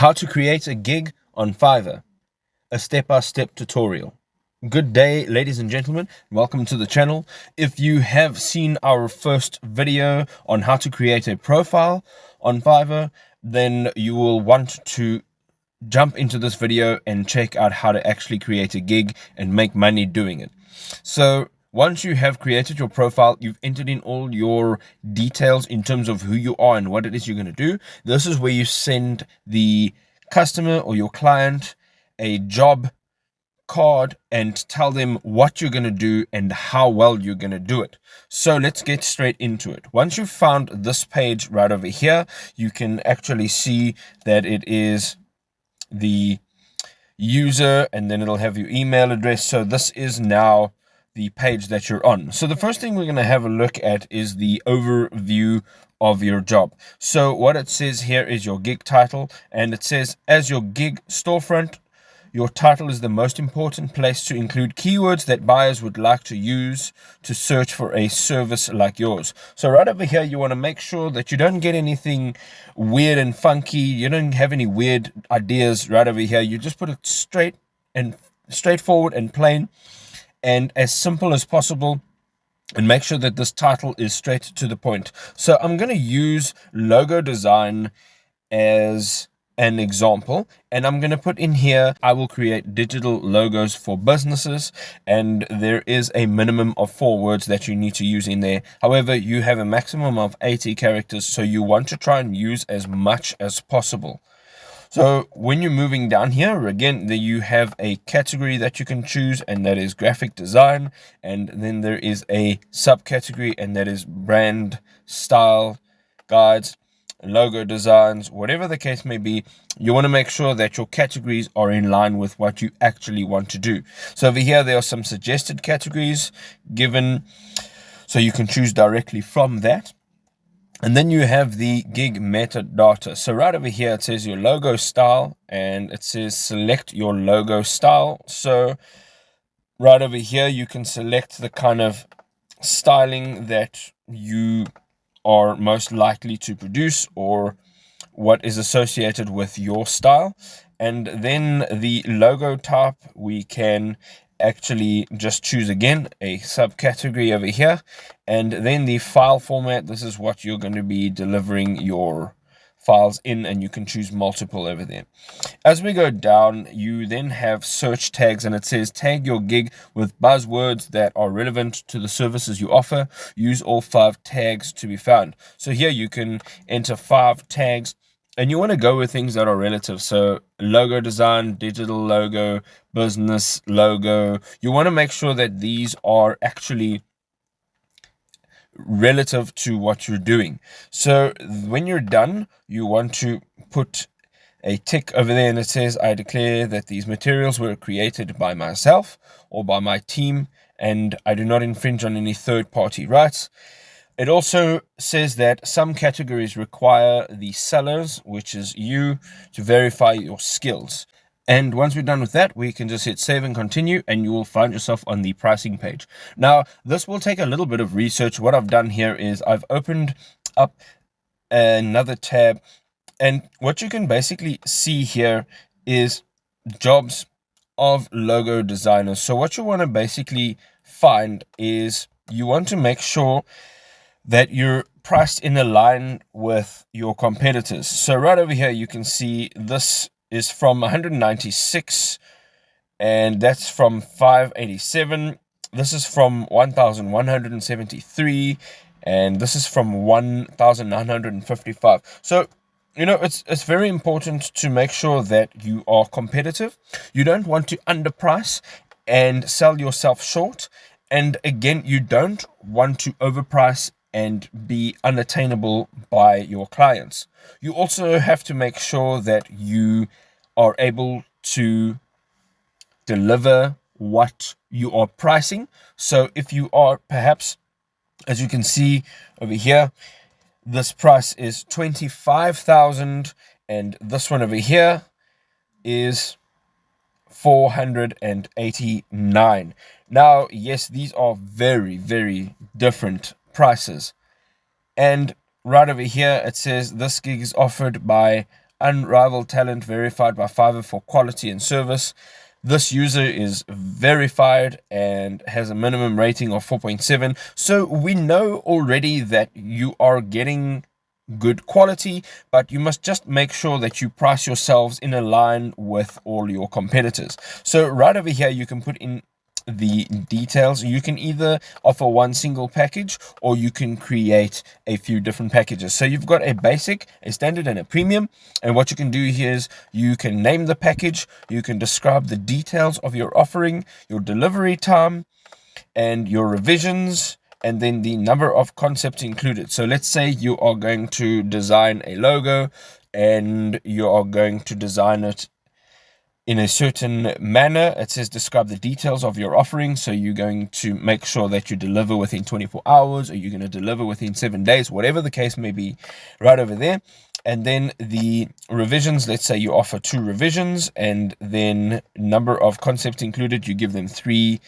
How to create a gig on Fiverr, a step-by-step tutorial. Good day, ladies and gentlemen. Welcome to the channel. If you have seen our first video on how to create a profile on Fiverr, then you will want to jump into this video and check out how to actually create a gig and make money doing it. So once you have created your profile, you've entered in all your details in terms of who you are and what it is you're going to do. This is where you send the customer or your client a job card and tell them what you're going to do and how well you're going to do it. So let's get straight into it. Once you've found this page right over here, you can actually see that it is the user, and then it'll have your email address. So this is now the page that you're on. So the first thing we're going to have a look at is the overview of your job. So what it says here is your gig title, and it says, as your gig storefront, your title is the most important place to include keywords that buyers would like to use to search for a service like yours. So right over here, you want to make sure that you don't get anything weird and funky. You don't have any weird ideas right over here. You just put it straightforward and plain and as simple as possible, and make sure that this title is straight to the point. So I'm going to use logo design as an example, and I'm going to put in here, I will create digital logos for businesses, and there is a minimum of 4 words that you need to use in there. However, you have a maximum of 80 characters, so you want to try and use as much as possible. So when you're moving down here, again, there you have a category that you can choose, and that is graphic design. And then there is a subcategory, and that is brand, style, guides, logo designs, whatever the case may be. You want to make sure that your categories are in line with what you actually want to do. So over here, there are some suggested categories given, so you can choose directly from that. And then you have the gig metadata. So right over here, it says your logo style, and it says select your logo style. So right over here, you can select the kind of styling that you are most likely to produce or what is associated with your style. And then the logo type, we can actually just choose again a subcategory over here, and then the file format, this is what you're going to be delivering your files in, and you can choose multiple over there. As we go down, you then have search tags, and it says tag your gig with buzzwords that are relevant to the services you offer. Use all 5 tags to be found. So here you can enter 5 tags, and you want to go with things that are relative. So logo design, digital logo, business logo. You want to make sure that these are actually relative to what you're doing. So when you're done, you want to put a tick over there, and it says, I declare that these materials were created by myself or by my team, and I do not infringe on any third-party rights. It also says that some categories require the sellers, which is you, to verify your skills. And once we're done with that, we can just hit save and continue, and you will find yourself on the pricing page. Now, this will take a little bit of research. What I've done here is I've opened up another tab, and what you can basically see here is jobs of logo designers. So what you want to basically find is you want to make sure that you're priced in a line with your competitors. So right over here, you can see this is from 196, and that's from 587. This is from 1173, and this is from 1955. So, you know, it's very important to make sure that you are competitive. You don't want to underprice and sell yourself short. And again, you don't want to overprice and be unattainable by your clients. You also have to make sure that you are able to deliver what you are pricing. So if you are perhaps, as you can see over here, this price is 25,000, and this one over here is 489. Now, yes, these are very, very different prices. And right over here, it says this gig is offered by unrivaled talent verified by Fiverr for quality and service. This user is verified and has a minimum rating of 4.7. So we know already that you are getting good quality, but you must just make sure that you price yourselves in a line with all your competitors. So right over here, you can put in the details. You can either offer one single package, or you can create a few different packages. So you've got a basic, a standard, and a premium. And what you can do here is you can name the package, you can describe the details of your offering, your delivery time, and your revisions, and then the number of concepts included. So let's say you are going to design a logo, and you are going to design it in a certain manner. It says describe the details of your offering. So you're going to make sure that you deliver within 24 hours, or you're going to deliver within 7 days, whatever the case may be, right over there. And then the revisions, let's say you offer 2 revisions, and then number of concepts included, you give them 3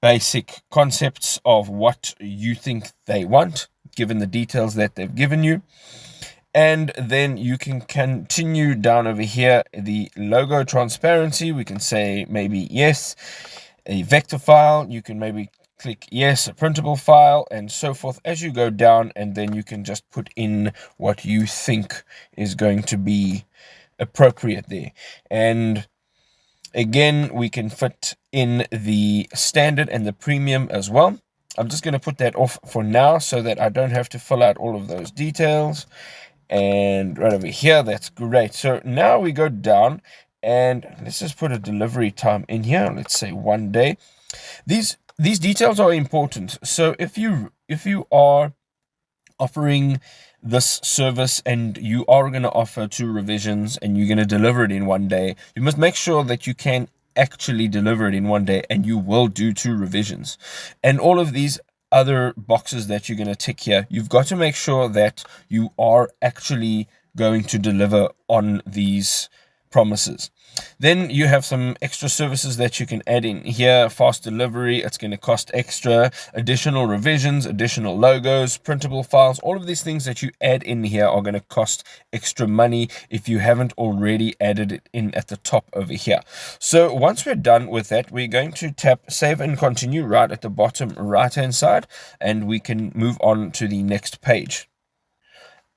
basic concepts of what you think they want, given the details that they've given you. And then you can continue down over here, the logo transparency. We can say maybe yes. A vector file, you can maybe click yes. A printable file, and so forth as you go down. And then you can just put in what you think is going to be appropriate there. And again, we can fit in the standard and the premium as well. I'm just going to put that off for now so that I don't have to fill out all of those details. And right over here, that's great. So now we go down, and let's just put a delivery time in here. Let's say 1 day. These details are important. So if you are offering this service and you are going to offer 2 revisions and you're going to deliver it in 1 day, you must make sure that you can actually deliver it in 1 day, and you will do 2 revisions. And all of these other boxes that you're going to tick here, you've got to make sure that you are actually going to deliver on these promises. Then you have some extra services that you can add in here. Fast delivery, it's going to cost extra. Additional revisions, additional logos, printable files, all of these things that you add in here are going to cost extra money if you haven't already added it in at the top over here. So once we're done with that, we're going to tap save and continue right at the bottom right hand side, and we can move on to the next page.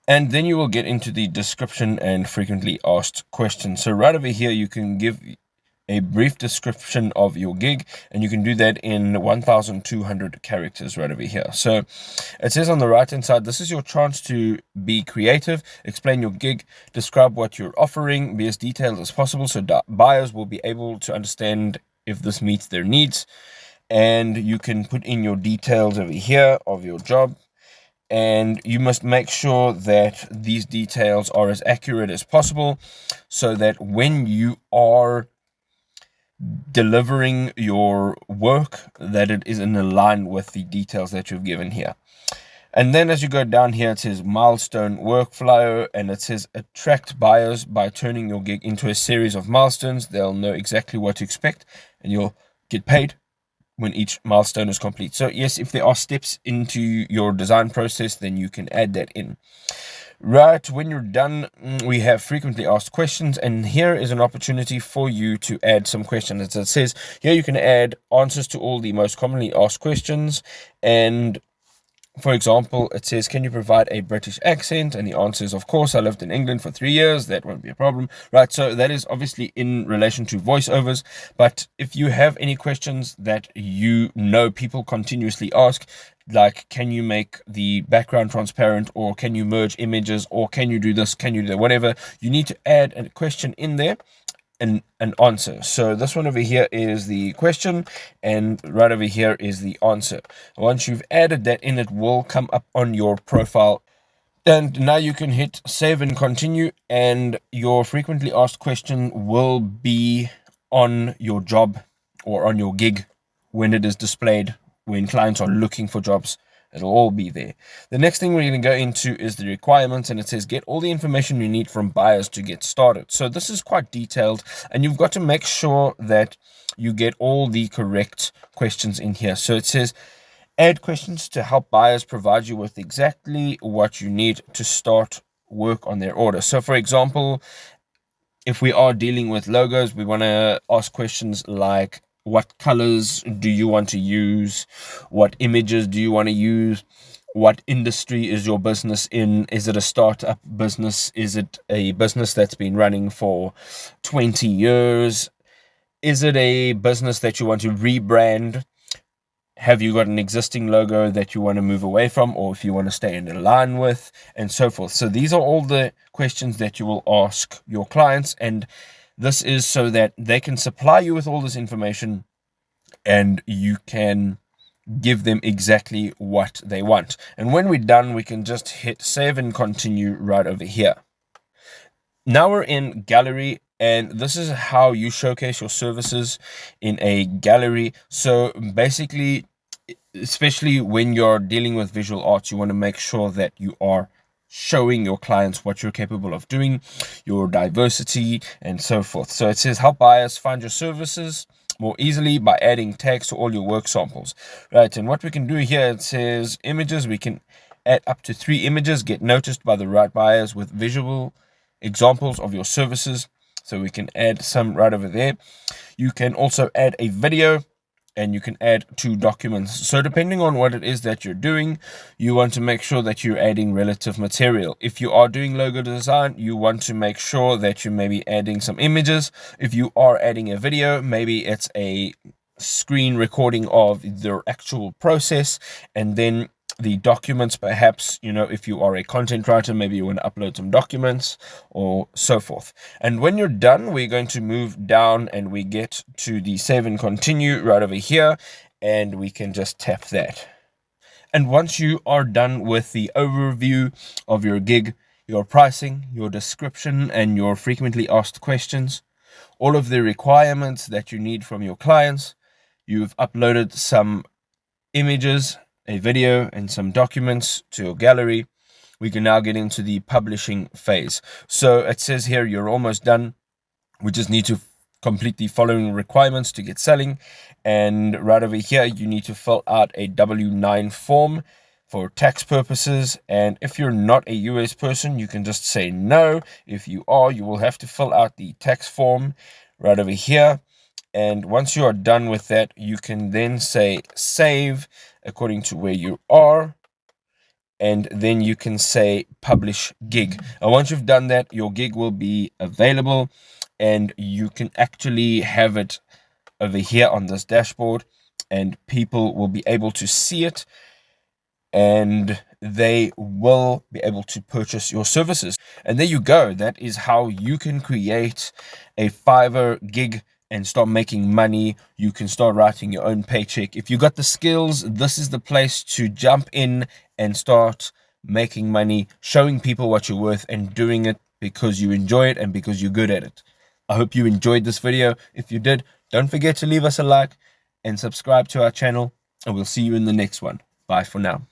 And then you will get into the description and frequently asked questions. So right over here, you can give a brief description of your gig, and you can do that in 1,200 characters right over here. So it says on the right hand side, this is your chance to be creative, explain your gig, describe what you're offering, be as detailed as possible so buyers will be able to understand if this meets their needs. And you can put in your details over here of your job. And you must make sure that these details are as accurate as possible, so that when you are delivering your work, that it is in line with the details that you've given here. And then as you go down here, it says milestone workflow, and it says attract buyers by turning your gig into a series of milestones. They'll know exactly what to expect, and you'll get paid when each milestone is complete. So yes, if there are steps into your design process, then you can add that in. Right, when you're done, we have frequently asked questions, and here is an opportunity for you to add some questions. As it says here, you can add answers to all the most commonly asked questions. And for example, it says, can you provide a British accent? And the answer is, of course, I lived in England for 3 years. That won't be a problem, right? So that is obviously in relation to voiceovers. But if you have any questions that you know people continuously ask, like, can you make the background transparent, or can you merge images, or can you do this, can you do that, whatever, you need to add a question in there. An answer. So this one over here is the question, and right over here is the answer. Once you've added that in, it will come up on your profile, and now you can hit save and continue, and your frequently asked question will be on your job or on your gig when it is displayed, when clients are looking for jobs. It'll all be there. The next thing we're going to go into is the requirements, and it says get all the information you need from buyers to get started. So this is quite detailed, and you've got to make sure that you get all the correct questions in here. So it says add questions to help buyers provide you with exactly what you need to start work on their order. So for example, if we are dealing with logos, we want to ask questions like, what colors do you want to use? What images do you want to use? What industry is your business in? Is it a startup business? Is it a business that's been running for 20 years? Is it a business that you want to rebrand? Have you got an existing logo that you want to move away from, or if you want to stay in line with, and so forth? So these are all the questions that you will ask your clients, and this is so that they can supply you with all this information and you can give them exactly what they want. And when we're done, we can just hit save and continue right over here. Now we're in gallery, and this is how you showcase your services in a gallery. So basically, especially when you're dealing with visual arts, you want to make sure that you are showing your clients what you're capable of doing, your diversity, and so forth. So it says help buyers find your services more easily by adding tags to all your work samples, right? And what we can do here, it says images. We can add up to 3 images, get noticed by the right buyers with visual examples of your services. So we can add some right over there. You can also add a video, and you can add 2 documents. So depending on what it is that you're doing, you want to make sure that you're adding relative material. If you are doing logo design, you want to make sure that you may be adding some images. If you are adding a video, maybe it's a screen recording of the actual process, and then the documents, perhaps, if you are a content writer, maybe you want to upload some documents or so forth. And when you're done, we're going to move down and we get to the save and continue right over here, and we can just tap that. And once you are done with the overview of your gig, your pricing, your description, and your frequently asked questions, all of the requirements that you need from your clients, you've uploaded some images, a video, and some documents to your gallery, we can now get into the publishing phase. So it says here you're almost done. We just need to complete the following requirements to get selling. And right over here, you need to fill out a W-9 form for tax purposes. And if you're not a US person, you can just say no. If you are, you will have to fill out the tax form right over here. And once you are done with that, you can then say save according to where you are, and then you can say publish gig. And once you've done that, your gig will be available, and you can actually have it over here on this dashboard, and people will be able to see it, and they will be able to purchase your services. And there you go. That is how you can create a Fiverr gig and start making money. You can start writing your own paycheck. If you got the skills, this is the place to jump in and start making money, showing people what you're worth, and doing it because you enjoy it and because you're good at it. I hope you enjoyed this video. If you did, don't forget to leave us a like and subscribe to our channel, and we'll see you in the next one. Bye for now.